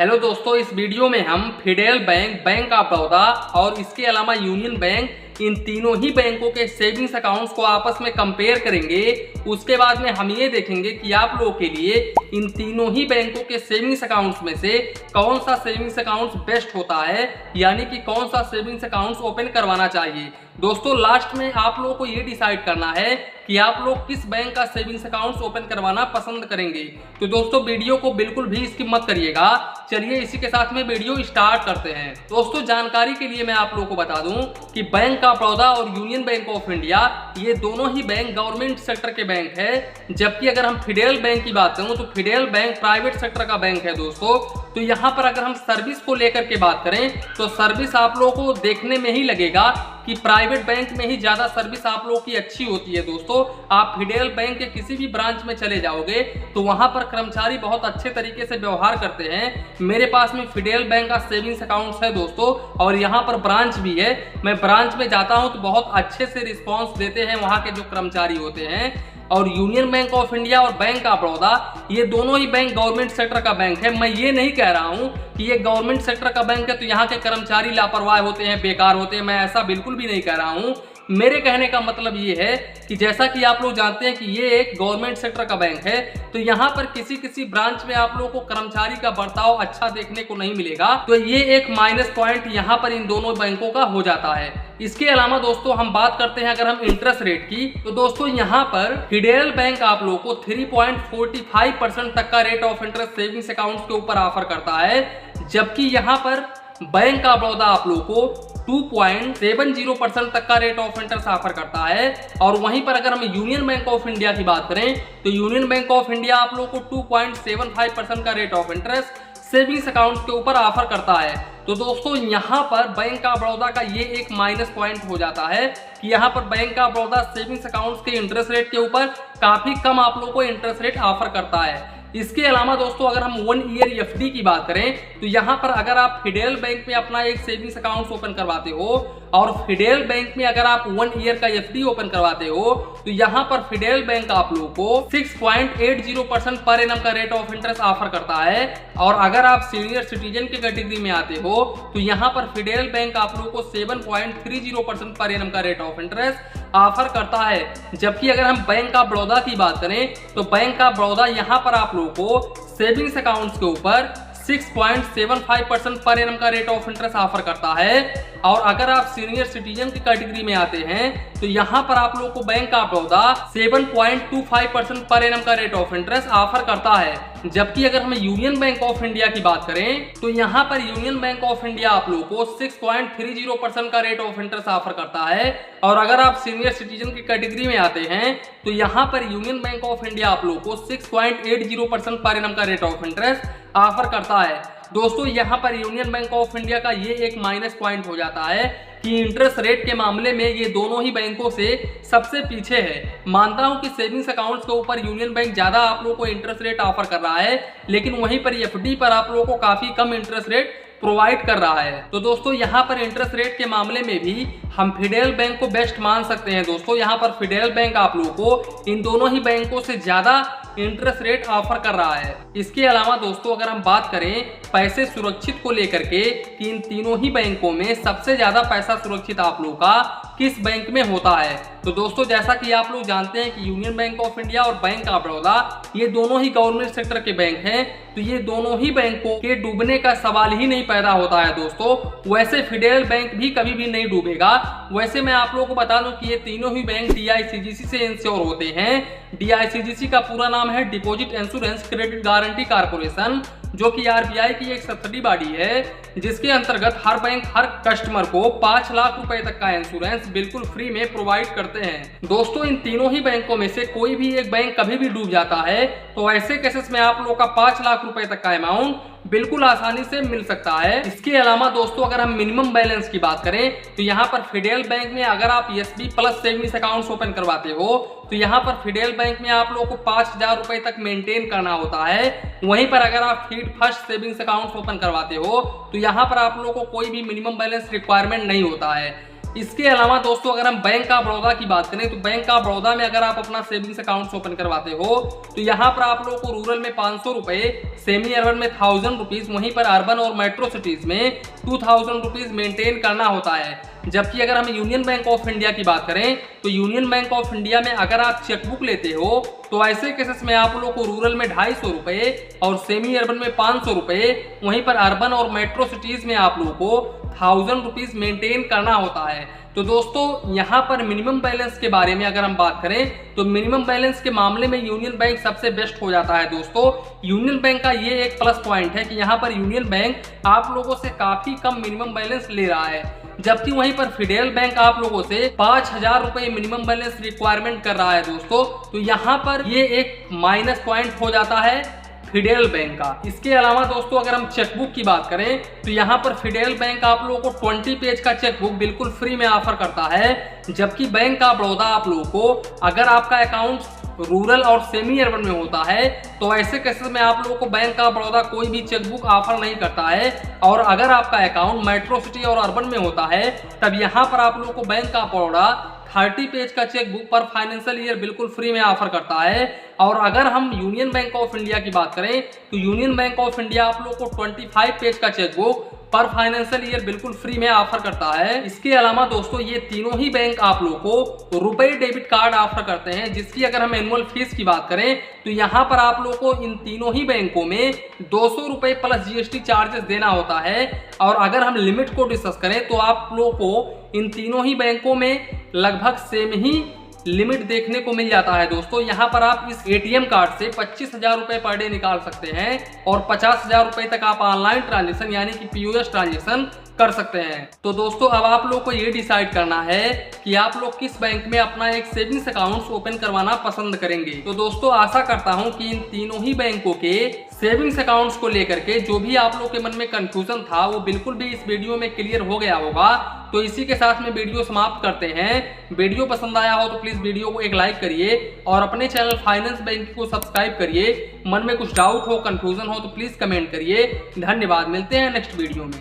Hello दोस्तों, इस video में हम federal bank, bank of Baroda और इसके अलावा यूनियन बैंक, इन तीनों ही बैंकों के सेविंग्स अकाउंट्स को आपस में कंपेयर करेंगे। उसके बाद में हम ये देखेंगे कि आप लोगों के लिए इन तीनों ही बैंकों के सेविंग्स अकाउंट्स में से कौन सा सेविंग्स अकाउंट्स बेस्ट होता है, यानी कि कौन सा सेविंग्स अकाउंट्स ओपन करवाना चाहिए। दोस्तों लास्ट में आप लोगों को ये डिसाइड करना है कि आप लोग किस बैंक का सेविंग्स अकाउंट्स ओपन करवाना पसंद करेंगे। तो दोस्तों वीडियो को बिल्कुल भी स्किप मत करिएगा। चलिए इसी के साथ में वीडियो स्टार्ट करते हैं। दोस्तों जानकारी के लिए मैं आप लोगों को बता दूं कि बैंक ऑफ बड़ौदा और यूनियन बैंक ऑफ इंडिया ये दोनों ही बैंक गवर्नमेंट सेक्टर के बैंक है, जबकि अगर हम फेडरल बैंक की बात करें तो फेडरल बैंक प्राइवेट सेक्टर का बैंक है। दोस्तों तो यहाँ पर अगर हम सर्विस को लेकर के बात करें तो सर्विस आप लोगों को देखने में ही लगेगा कि प्राइवेट बैंक में ही ज्यादा सर्विस आप लोगों की अच्छी होती है। दोस्तों आप फेडरल बैंक के किसी भी ब्रांच में चले जाओगे तो वहां पर कर्मचारी बहुत अच्छे तरीके से व्यवहार करते हैं। मेरे पास में फेडरल बैंक का सेविंग्स अकाउंट है दोस्तों, और यहाँ पर ब्रांच भी है। मैं ब्रांच में जाता हूँ तो बहुत अच्छे से रिस्पॉन्स देते हैं वहाँ के जो कर्मचारी होते हैं। और यूनियन बैंक ऑफ इंडिया और बैंक ऑफ बड़ौदा ये दोनों ही बैंक गवर्नमेंट सेक्टर का बैंक है। मैं ये नहीं कह रहा हूँ कि ये गवर्नमेंट सेक्टर का बैंक है तो यहाँ के कर्मचारी लापरवाह होते हैं, बेकार होते हैं। मैं ऐसा बिल्कुल भी नहीं कह रहा हूँ। मेरे कहने का मतलब ये है कि जैसा कि आप लोग जानते हैं कि ये एक गवर्नमेंट सेक्टर का बैंक है, तो यहाँ पर किसी किसी ब्रांच में आप लोगों को कर्मचारी का बर्ताव अच्छा देखने को नहीं मिलेगा। तो ये एक माइनस पॉइंट यहाँ पर इन दोनों बैंकों का हो जाता है। इसके अलावा दोस्तों हम बात करते हैं अगर हम इंटरेस्ट रेट की, तो दोस्तों यहाँ पर फेडरल बैंक आप लोगों को 3.45% तक का rate of interest savings account के ऊपर ऑफर करता है, जबकि यहाँ पर बैंक ऑफ बड़ौदा आप लोगों को 2.70% तक का रेट ऑफ इंटरेस्ट ऑफर करता है। और वहीं पर अगर हम यूनियन बैंक ऑफ इंडिया की बात करें तो यूनियन बैंक ऑफ इंडिया आप लोगों को 2.75% का rate of interest savings account के ऊपर ऑफर करता है। तो दोस्तों यहाँ पर बैंक ऑफ बड़ौदा का ये एक माइनस पॉइंट हो जाता है कि यहाँ पर bank of Baroda savings accounts के इंटरेस्ट रेट के ऊपर काफी कम आप लोगों को इंटरेस्ट रेट ऑफर करता है। इसके अलावा दोस्तों अगर हम 1 ईयर एफडी की बात करें तो यहाँ पर अगर आप फेडरल बैंक में अपना एक सेविंग्स अकाउंट ओपन करवाते हो और फेडरल बैंक में अगर आप 1 ईयर का एफडी ओपन करवाते हो तो यहाँ पर फेडरल बैंक आप लोगों को 6.80% पर एनम का रेट ऑफ इंटरेस्ट ऑफर करता है। और अगर आप सीनियर सिटीजन के कैटेगरी में आते हो तो यहाँ पर फेडरल बैंक आप लोगों को 7.30% पर एनम का रेट ऑफ इंटरेस्ट ऑफर करता है। जबकि अगर हम बैंक ऑफ बड़ौदा की बात करें तो बैंक ऑफ बड़ौदा यहाँ पर आप लोगों को सेविंग्स अकाउंट्स के ऊपर 6.75% पर एनम का रेट ऑफ इंटरेस्ट ऑफर करता है। और अगर आप सीनियर सिटीजन की कैटेगरी में आते हैं तो यहाँ पर आप लोगों को bank of Baroda 7.25% per annum का रेट ऑफ इंटरेस्ट ऑफर करता है। जबकि अगर हम यूनियन बैंक ऑफ इंडिया की बात करें तो यहाँ पर यूनियन बैंक ऑफ इंडिया आप लोगों को 6.30% का रेट ऑफ इंटरेस्ट ऑफर करता है। और अगर आप सीनियर सिटीजन की कैटेगरी में आते हैं तो यहाँ पर यूनियन बैंक ऑफ इंडिया आप लोगों को 6.80% पर एनम का रेट ऑफ इंटरेस्ट ऑफर करता है। दोस्तों यहाँ पर यूनियन बैंक ऑफ इंडिया का ये एक माइनस पॉइंट हो जाता है कि इंटरेस्ट रेट के मामले में ये दोनों ही बैंकों से सबसे पीछे है। मानता हूं कि सेविंग्स अकाउंट्स के ऊपर यूनियन बैंक ज्यादा आप लोगों को इंटरेस्ट रेट ऑफर कर रहा है, लेकिन वहीं पर एफडी पर आप लोगों को काफी कम इंटरेस्ट रेट प्रोवाइड कर रहा है। तो दोस्तों यहाँ पर इंटरेस्ट रेट के मामले में भी हम फेडरल बैंक को बेस्ट मान सकते हैं। दोस्तों यहाँ पर फेडरल बैंक आप लोगों को इन दोनों ही बैंकों से ज्यादा इंटरेस्ट रेट ऑफर कर रहा है। इसके अलावा दोस्तों अगर हम बात करें पैसे सुरक्षित को लेकर के कि इन तीनों ही बैंकों में सबसे ज्यादा पैसा सुरक्षित आप लोगों का किस बैंक में होता है, तो दोस्तों जैसा कि आप लोग जानते हैं कि यूनियन बैंक ऑफ इंडिया और बैंक ऑफ बड़ौदा ये दोनों ही गवर्नमेंट सेक्टर के बैंक हैं, तो ये दोनों ही बैंकों के डूबने का सवाल ही नहीं पैदा होता है। दोस्तों वैसे फेडरल बैंक भी कभी भी नहीं डूबेगा। वैसे मैं आप लोगों को बता दूं कि ये तीनों ही बैंक DICGC से इंश्योर होते हैं। DICGC का पूरा नाम है deposit insurance credit guarantee corporation, जो कि RBI की एक सब्सिडी बॉडी है, जिसके अंतर्गत हर बैंक हर कस्टमर को 5 लाख रुपए तक का इंश्योरेंस बिल्कुल फ्री में प्रोवाइड करते हैं। दोस्तों इन तीनों ही बैंकों में से कोई भी एक बैंक कभी भी डूब जाता है तो ऐसे केसेस में आप लोगों का 5 लाख रुपए तक का अमाउंट बिल्कुल आसानी से मिल सकता है। इसके अलावा दोस्तों अगर हम मिनिमम बैलेंस की बात करें तो यहाँ पर फेडरल बैंक में अगर आप SB plus savings account open करवाते हो तो यहाँ पर फेडरल बैंक में आप लोगों को 5,000 रुपए तक मेंटेन करना होता है। वहीं पर अगर आप feed first savings account open करवाते हो तो यहाँ पर आप लोगों को कोई भी मिनिमम बैलेंस रिक्वायरमेंट नहीं होता है। इसके अलावा दोस्तों अगर हम बैंक ऑफ बड़ौदा की बात करें तो बैंक ऑफ बड़ौदा में अगर आप अपना सेविंग्स अकाउंट ओपन करवाते हो तो यहाँ पर आप लोगों को रूरल में 500 रुपए, सेमी अर्बन में 1000 रुपीज, वहीं पर अर्बन और मेट्रो सिटीज में 2000 रुपीज मेंटेन करना होता है। जबकि अगर हम यूनियन बैंक ऑफ इंडिया की बात करें तो यूनियन बैंक ऑफ इंडिया में अगर आप चेकबुक लेते हो तो ऐसे केसेस में आप लोगों को रूरल में 250 रुपए और सेमी अर्बन में 500 रुपए, वहीं पर अर्बन और मेट्रो सिटीज में आप लोगों को 1000 रुपीज मेंटेन करना होता है। तो दोस्तों यहाँ पर मिनिमम बैलेंस के बारे में अगर हम बात करें तो मिनिमम बैलेंस के मामले में यूनियन बैंक सबसे बेस्ट हो जाता है। दोस्तों यूनियन बैंक का ये एक प्लस पॉइंट है कि यहाँ पर यूनियन बैंक आप लोगों से काफी कम मिनिमम बैलेंस ले रहा है, जबकि वहीं पर फेडरल बैंक आप लोगों से 5000 रुपए मिनिमम बैलेंस रिक्वायरमेंट कर रहा है। दोस्तों तो यहाँ पर ये एक माइनस पॉइंट हो जाता है फेडरल बैंक का। इसके अलावा दोस्तों अगर हम चेकबुक की बात करें तो यहाँ पर फेडरल बैंक आप लोगों को 20 पेज का चेकबुक बिल्कुल फ्री में ऑफर करता है, जबकि बैंक ऑफ बड़ौदा आप लोगों को अगर आपका अकाउंट रूरल और सेमी अर्बन में होता है तो ऐसे केसेस में आप लोगों को बैंक ऑफ बड़ौदा कोई भी चेकबुक ऑफर नहीं करता है। और अगर आपका अकाउंट मेट्रो सिटी और अर्बन में होता है तब यहाँ पर आप लोगों को बैंक ऑफ बड़ौदा 30 पेज का चेकबुक पर फाइनेंशियल ईयर बिल्कुल फ्री में ऑफर करता है। और अगर हम यूनियन बैंक ऑफ इंडिया की बात करें तो यूनियन बैंक ऑफ इंडिया आप लोगों को 25 पेज का चेकबुक पर फाइनेंशियल ईयर बिल्कुल फ्री में ऑफर करता है। इसके अलावा दोस्तों ये तीनों ही बैंक आप लोगों को रुपए डेबिट कार्ड ऑफर करते हैं, जिसकी अगर हम एनुअल फीस की बात करें तो यहाँ पर आप लोगों को इन तीनों ही बैंकों में 200 रुपए प्लस जीएसटी चार्जेस देना होता है। और अगर हम लिमिट को डिस्कस करें तो आप लोगों को इन तीनों ही बैंकों में लगभग सेम ही लिमिट देखने को मिल जाता है। दोस्तों यहाँ पर आप इस एटीएम कार्ड से 25,000 रुपए पर डे निकाल सकते हैं और 50,000 रुपए तक आप ऑनलाइन ट्रांजेक्शन यानी कि पीओएस ट्रांजेक्शन कर सकते हैं। तो दोस्तों अब आप लोग को ये डिसाइड करना है कि आप लोग किस बैंक में अपना एक सेविंग्स अकाउंट ओपन करवाना पसंद करेंगे। तो दोस्तों आशा करता हूं कि इन तीनों ही बैंकों के सेविंग्स अकाउंट्स को लेकर के जो भी आप लोग के मन में कंफ्यूजन था वो बिल्कुल भी इस वीडियो में क्लियर हो गया होगा। तो इसी के साथ में वीडियो समाप्त करते हैं। वीडियो पसंद आया हो तो प्लीज वीडियो को एक लाइक करिए और अपने चैनल फाइनेंस बैंक को सब्सक्राइब करिए। मन में कुछ डाउट हो, कंफ्यूजन हो तो प्लीज कमेंट करिए। धन्यवाद, मिलते हैं नेक्स्ट वीडियो में।